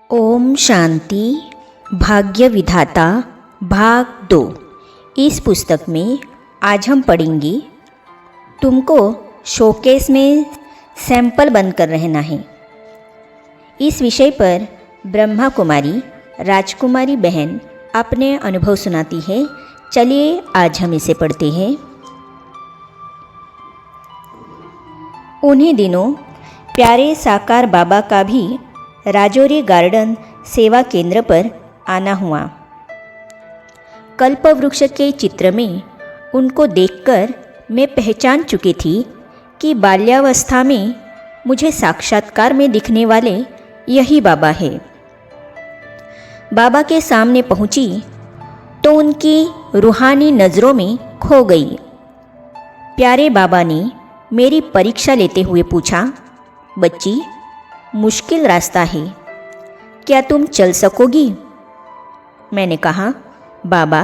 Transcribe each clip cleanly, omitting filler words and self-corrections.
ओम शांति भाग्य विधाता भाग 2। इस पुस्तक में आज हम पढ़ेंगे तुमको शोकेस में सैंपल बनकर रहना है। इस विषय पर ब्रह्मा कुमारी राजकुमारी बहन अपने अनुभव सुनाती है। चलिए आज हम इसे पढ़ते हैं। उन्हीं दिनों प्यारे साकार बाबा का भी राजौरी गार्डन सेवा केंद्र पर आना हुआ। कल्प वृक्ष के चित्र में उनको देखकर मैं पहचान चुकी थी कि बाल्यावस्था में मुझे साक्षात्कार में दिखने वाले यही बाबा है। बाबा के सामने पहुंची तो उनकी रूहानी नज़रों में खो गई। प्यारे बाबा ने मेरी परीक्षा लेते हुए पूछा, बच्ची, मुश्किल रास्ता है, क्या तुम चल सकोगी? मैंने कहा, बाबा,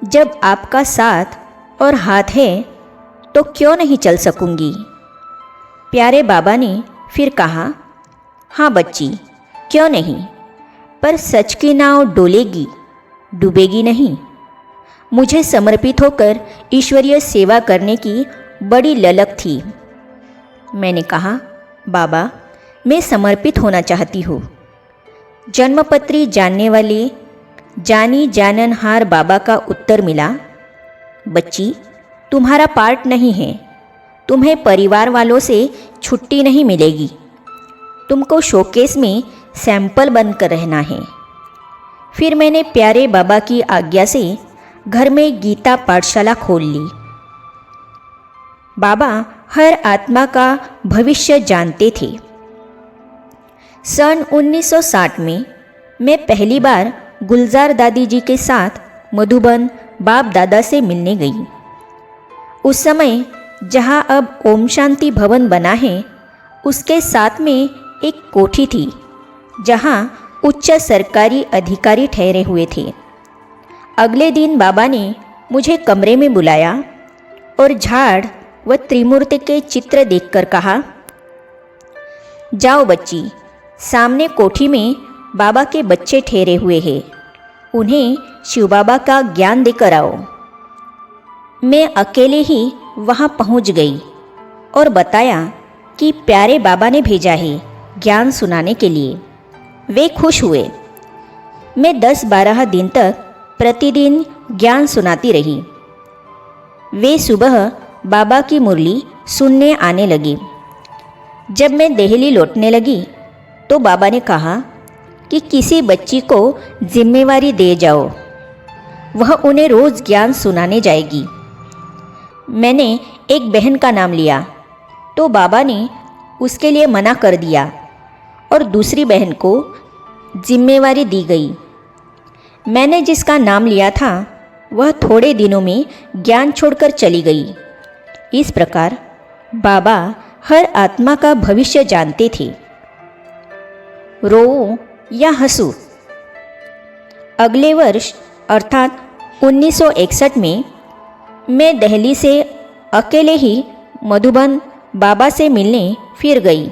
जब आपका साथ और हाथ है तो क्यों नहीं चल सकूंगी। प्यारे बाबा ने फिर कहा, हाँ बच्ची, क्यों नहीं, पर सच की नाव डोलेगी, डूबेगी नहीं। मुझे समर्पित होकर ईश्वरीय सेवा करने की बड़ी ललक थी। मैंने कहा, बाबा, मैं समर्पित होना चाहती हूँ। जन्मपत्री जानने वाले जानी जाननहार बाबा का उत्तर मिला, बच्ची, तुम्हारा पार्ट नहीं है, तुम्हें परिवार वालों से छुट्टी नहीं मिलेगी, तुमको शोकेस में सैंपल बनकर रहना है। फिर मैंने प्यारे बाबा की आज्ञा से घर में गीता पाठशाला खोल ली। बाबा हर आत्मा का भविष्य जानते थे। सन 1960 में मैं पहली बार गुलजार दादी जी के साथ मधुबन बाप दादा से मिलने गई। उस समय जहाँ अब ओम शांति भवन बना है, उसके साथ में एक कोठी थी जहाँ उच्च सरकारी अधिकारी ठहरे हुए थे। अगले दिन बाबा ने मुझे कमरे में बुलाया और झाड़ व त्रिमूर्ति के चित्र देखकर कहा, जाओ बच्ची, सामने कोठी में बाबा के बच्चे ठहरे हुए हैं, उन्हें शिव बाबा का ज्ञान देकर आओ। मैं अकेले ही वहाँ पहुँच गई और बताया कि प्यारे बाबा ने भेजा है ज्ञान सुनाने के लिए। वे खुश हुए। मैं 10-12 दिन तक प्रतिदिन ज्ञान सुनाती रही। वे सुबह बाबा की मुरली सुनने आने लगे। जब मैं दिल्ली लौटने लगी तो बाबा ने कहा कि किसी बच्ची को जिम्मेवारी दे जाओ, वह उन्हें रोज़ ज्ञान सुनाने जाएगी। मैंने एक बहन का नाम लिया तो बाबा ने उसके लिए मना कर दिया और दूसरी बहन को जिम्मेवारी दी गई। मैंने जिसका नाम लिया था वह थोड़े दिनों में ज्ञान छोड़कर चली गई। इस प्रकार बाबा हर आत्मा का भविष्य जानते थे। रोऊं या हंसूं? अगले वर्ष अर्थात 1961 में मैं दिल्ली से अकेले ही मधुबन बाबा से मिलने फिर गई।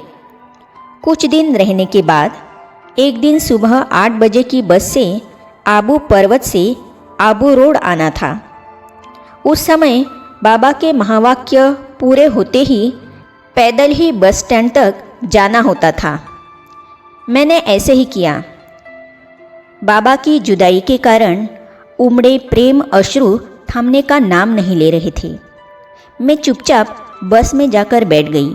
कुछ दिन रहने के बाद एक दिन सुबह 8 बजे की बस से आबू पर्वत से आबू रोड आना था। उस समय बाबा के महावाक्य पूरे होते ही पैदल ही बस स्टैंड तक जाना होता था। मैंने ऐसे ही किया। बाबा की जुदाई के कारण उमड़े प्रेम अश्रु थमने का नाम नहीं ले रहे थे। मैं चुपचाप बस में जाकर बैठ गई।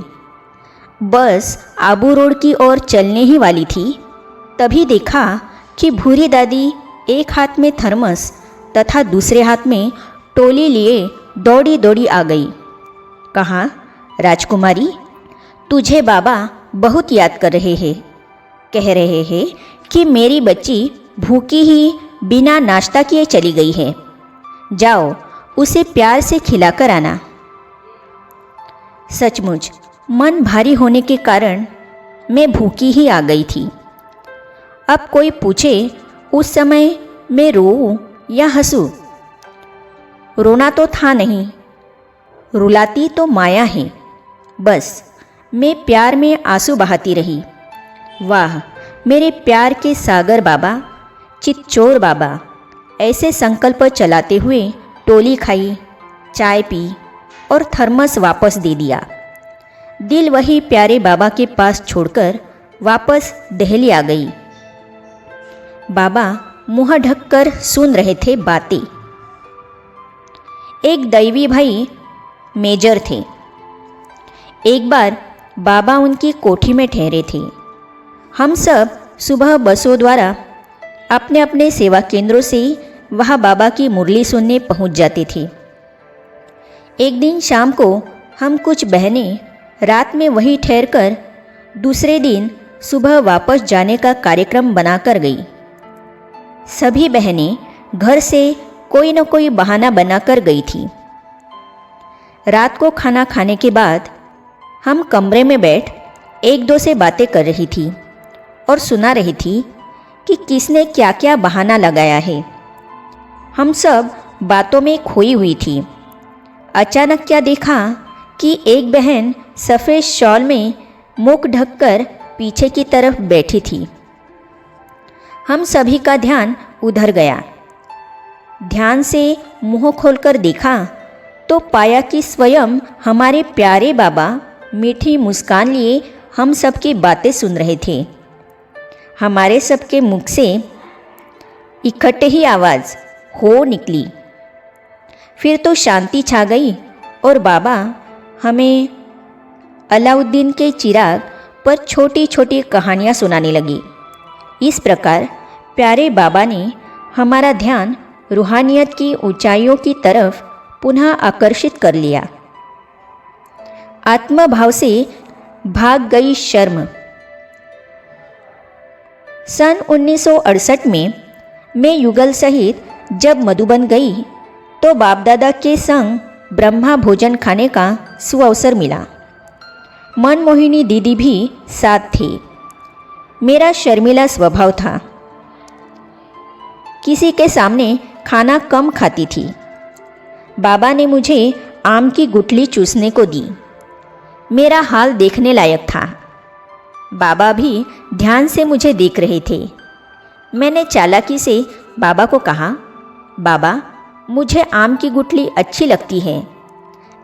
बस आबू रोड की ओर चलने ही वाली थी, तभी देखा कि भूरी दादी एक हाथ में थर्मस तथा दूसरे हाथ में टोली लिए दौड़ी दौड़ी आ गई। कहा, राजकुमारी, तुझे बाबा बहुत याद कर रहे हैं। कह रहे हैं कि मेरी बच्ची भूखी ही बिना नाश्ता किए चली गई है, जाओ उसे प्यार से खिलाकर आना। सचमुच मन भारी होने के कारण मैं भूखी ही आ गई थी। अब कोई पूछे उस समय मैं रोऊं या हंसूं? रोना तो था नहीं, रुलाती तो माया है। बस मैं प्यार में आंसू बहाती रही। वाह, मेरे प्यार के सागर बाबा, चितचोर बाबा, ऐसे संकल्प चलाते हुए टोली खाई, चाय पी और थर्मस वापस दे दिया। दिल वही प्यारे बाबा के पास छोड़कर वापस दिल्ली आ गई। बाबा मुँह ढककर सुन रहे थे बातें। एक दैवी भाई मेजर थे। एक बार बाबा उनकी कोठी में ठहरे थे। हम सब सुबह बसों द्वारा अपने अपने सेवा केंद्रों से वहाँ बाबा की मुरली सुनने पहुँच जाते थे। एक दिन शाम को हम कुछ बहनें रात में वहीं ठहरकर दूसरे दिन सुबह वापस जाने का कार्यक्रम बनाकर गई। सभी बहनें घर से कोई न कोई बहाना बनाकर गई थी। रात को खाना खाने के बाद हम कमरे में बैठ एक दो से बातें कर रही थी और सुना रही थी कि किसने क्या क्या बहाना लगाया है। हम सब बातों में खोई हुई थी। अचानक क्या देखा कि एक बहन सफ़ेद शॉल में मुख ढककर पीछे की तरफ बैठी थी। हम सभी का ध्यान उधर गया। ध्यान से मुंह खोलकर देखा तो पाया कि स्वयं हमारे प्यारे बाबा मीठी मुस्कान लिए हम सबकी बातें सुन रहे थे। हमारे सबके मुख से इकट्ठे ही आवाज़ हो निकली। फिर तो शांति छा गई और बाबा हमें अलाउद्दीन के चिराग पर छोटी छोटी कहानियाँ सुनाने लगी। इस प्रकार प्यारे बाबा ने हमारा ध्यान रूहानियत की ऊंचाइयों की तरफ पुनः आकर्षित कर लिया। आत्मभाव से भाग गई शर्म। सन 1968 में मैं युगल सहित जब मधुबन गई तो बाप दादा के संग ब्रह्मा भोजन खाने का सुअवसर मिला। मनमोहिनी दीदी भी साथ थी। मेरा शर्मिला स्वभाव था। किसी के सामने खाना कम खाती थी। बाबा ने मुझे आम की गुठली चूसने को दी। मेरा हाल देखने लायक था। बाबा भी ध्यान से मुझे देख रहे थे। मैंने चालाकी से बाबा को कहा, बाबा मुझे आम की गुठली अच्छी लगती है,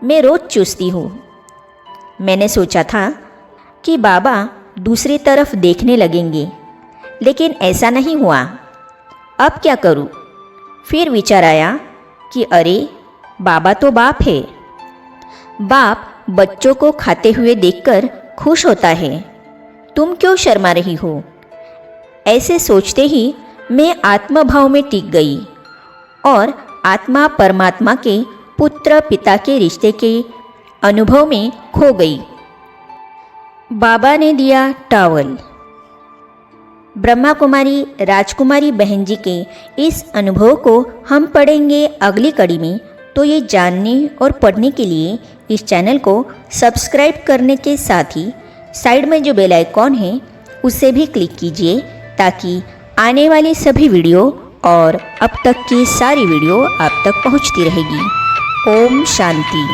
मैं रोज़ चूसती हूँ। मैंने सोचा था कि बाबा दूसरी तरफ देखने लगेंगे, लेकिन ऐसा नहीं हुआ। अब क्या करूँ? फिर विचार आया कि अरे बाबा तो बाप है। बाप बच्चों को खाते हुए देखकर खुश होता है, तुम क्यों शर्मा रही हो? ऐसे सोचते ही मैं आत्मभाव में टिक गई और आत्मा परमात्मा के पुत्र पिता के रिश्ते के अनुभव में खो गई। बाबा ने दिया टॉवल। ब्रह्मा कुमारी राजकुमारी बहन जी के इस अनुभव को हम पढ़ेंगे अगली कड़ी में। तो ये जानने और पढ़ने के लिए इस चैनल को सब्सक्राइब करने के साथ ही साइड में जो बेल आइकॉन है उसे भी क्लिक कीजिए, ताकि आने वाली सभी वीडियो और अब तक की सारी वीडियो आप तक पहुंचती रहेगी। ओम शांति।